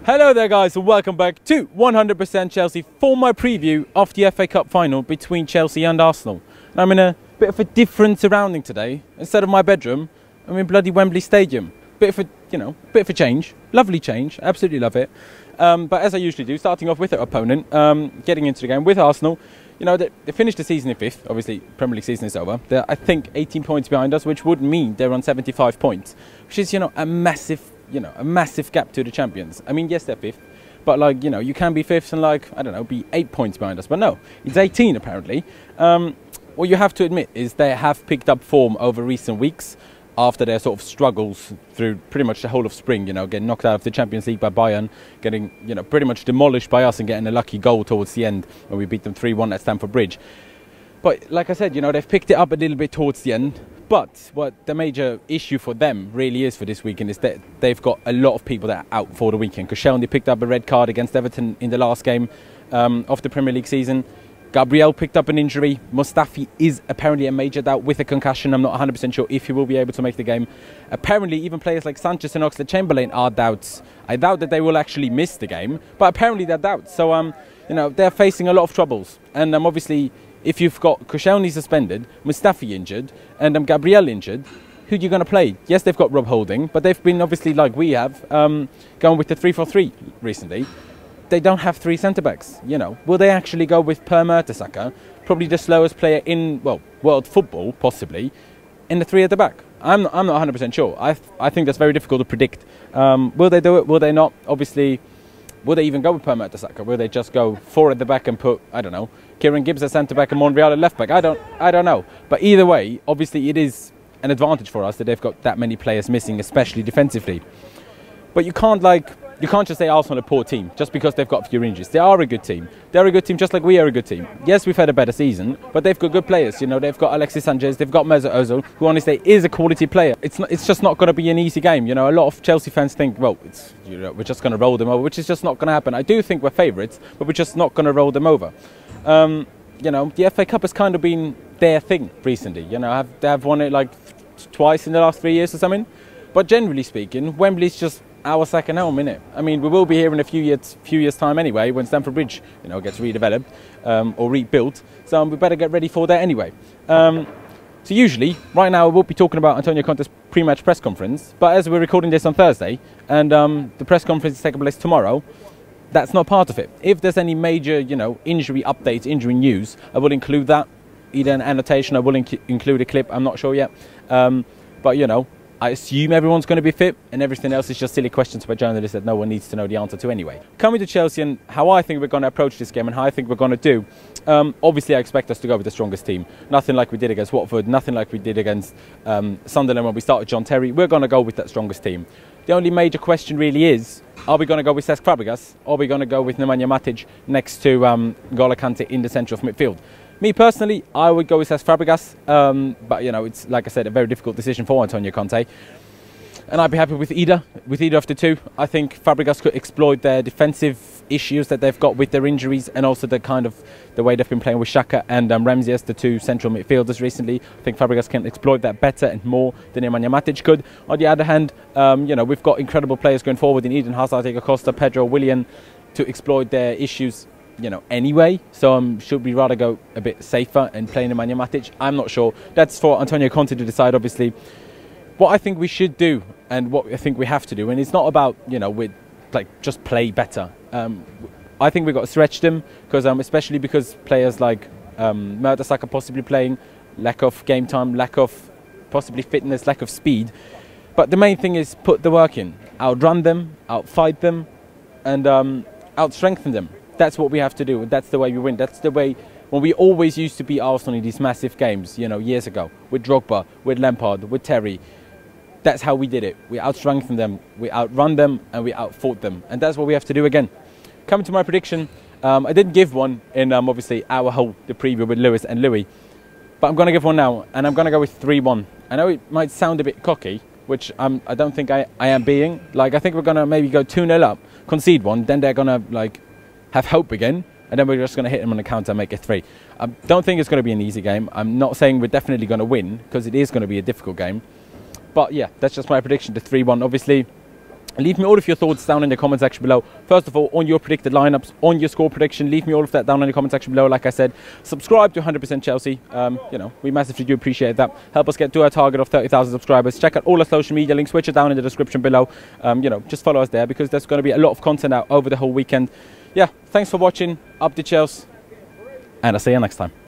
Hello there guys and welcome back to 100% Chelsea for my preview of the FA Cup final between Chelsea and Arsenal. And I'm in a bit of a different surrounding today. Instead of my bedroom, I'm in bloody Wembley Stadium. Bit of a change. Lovely change. Absolutely love it. But as I usually do, starting off with their opponent, getting into the game with Arsenal. You know, they finished the season in 5th. Obviously, Premier League season is over. They're, I think, 18 points behind us, which would mean they're on 75 points, which is, a massive gap to the champions. I mean, yes, they're 5th, but you can be 5th and be 8 points behind us. But no, it's 18 apparently. What you have to admit is they have picked up form over recent weeks after their sort of struggles through pretty much the whole of spring, getting knocked out of the Champions League by Bayern, getting, pretty much demolished by us and getting a lucky goal towards the end when we beat them 3-1 at Stamford Bridge. But like I said, they've picked it up a little bit towards the end. But what the major issue for them really is for this weekend is that they've got a lot of people that are out for the weekend. Koscielny picked up a red card against Everton in the last game of the Premier League season. Gabriel picked up an injury. Mustafi is apparently a major doubt with a concussion. I'm not 100% sure if he will be able to make the game. Apparently, even players like Sanchez and Oxlade-Chamberlain are doubts. I doubt that they will actually miss the game, but apparently they're doubts. So, they're facing a lot of troubles. And obviously, if you've got Koscielny suspended, Mustafi injured, and Gabriel injured, who are you going to play? Yes, they've got Rob Holding, but they've been, obviously, like we have, going with the 3-4-3 recently. They don't have 3 centre-backs, Will they actually go with Per Mertesacker, probably the slowest player in, world football, possibly, in the 3 at the back? I'm not 100% sure. I think that's very difficult to predict. Will they do it? Will they not? Obviously, will they even go with Per Mertesacker? Will they just go 4 at the back and put, Kieran Gibbs at centre-back and Monreal at left-back? I don't know. But either way, obviously, it is an advantage for us that they've got that many players missing, especially defensively. But you can't just say Arsenal are a poor team just because they've got few injuries. They are a good team. They're a good team just like we are a good team. Yes, we've had a better season, but they've got good players. They've got Alexis Sanchez, they've got Mesut Ozil, who honestly is a quality player. It's just not going to be an easy game. A lot of Chelsea fans think, we're just going to roll them over, which is just not going to happen. I do think we're favourites, but we're just not going to roll them over. The FA Cup has kind of been their thing recently. They have won it twice in the last 3 years or something. But generally speaking, Wembley's just our second home, innit? I mean, we will be here in a few years' time anyway, when Stamford Bridge, gets redeveloped or rebuilt. So we better get ready for that anyway. So usually, right now, we'll be talking about Antonio Conte's pre-match press conference. But as we're recording this on Thursday, and the press conference is taking place tomorrow, that's not part of it. If there's any major, injury updates, injury news, I will include that. Either an annotation, I will include a clip. I'm not sure yet. But I assume everyone's going to be fit, and everything else is just silly questions by journalists that no one needs to know the answer to anyway. Coming to Chelsea and how I think we're going to approach this game and how I think we're going to do. Obviously, I expect us to go with the strongest team. Nothing like we did against Watford, nothing like we did against Sunderland when we started John Terry. We're going to go with that strongest team. The only major question really is, are we going to go with Cesc Fabregas, or are we going to go with Nemanja Matic next to N'Golo Kante in the centre of midfield? Me personally, I would go with Cesc Fabregas, but it's, like I said, a very difficult decision for Antonio Conte. And I'd be happy with either of the two. I think Fabregas could exploit their defensive issues that they've got with their injuries, and also the way they've been playing with Xhaka and Ramsey as the 2 central midfielders recently. I think Fabregas can exploit that better and more than Nemanja Matic could. On the other hand, we've got incredible players going forward in Eden Hazard, Diego Costa, Pedro, Willian to exploit their issues. Anyway, so should we rather go a bit safer and play Nemanja Matic? I'm not sure. That's for Antonio Conte to decide, obviously. What I think we should do and what I think we have to do, and it's not about, just play better. I think we've got to stretch them, because especially because players like Mertesacker possibly playing, lack of game time, lack of possibly fitness, lack of speed. But the main thing is put the work in. Outrun them, outfight them, and outstrengthen them. That's what we have to do. That's the way we win. That's the way when we always used to beat Arsenal in these massive games, years ago, with Drogba, with Lampard, with Terry. That's how we did it. We outstrengthened them, we outrun them, and we outfought them. And that's what we have to do again. Coming to my prediction, I didn't give one in, obviously, the preview with Lewis and Louis. But I'm going to give one now, and I'm going to go with 3-1. I know it might sound a bit cocky, which I don't think I am being. I think we're going to maybe go 2-0 up, concede one, then they're going to, have hope again, and then we're just going to hit them on the counter and make it 3. I don't think it's going to be an easy game. I'm not saying we're definitely going to win, because it is going to be a difficult game. But yeah, that's just my prediction to 3-1. Obviously, Leave me all of your thoughts down in the comment section below. First of all, on your predicted lineups, on your score prediction, leave me all of that down in the comment section below. Like I said, subscribe to 100% Chelsea. You know, we massively do appreciate that. Help us get to our target of 30,000 subscribers. Check out all our social media links, which are down in the description below. You know, just follow us there because there's going to be a lot of content out over the whole weekend. Yeah, thanks for watching. Up the Chelsea, and I'll see you next time.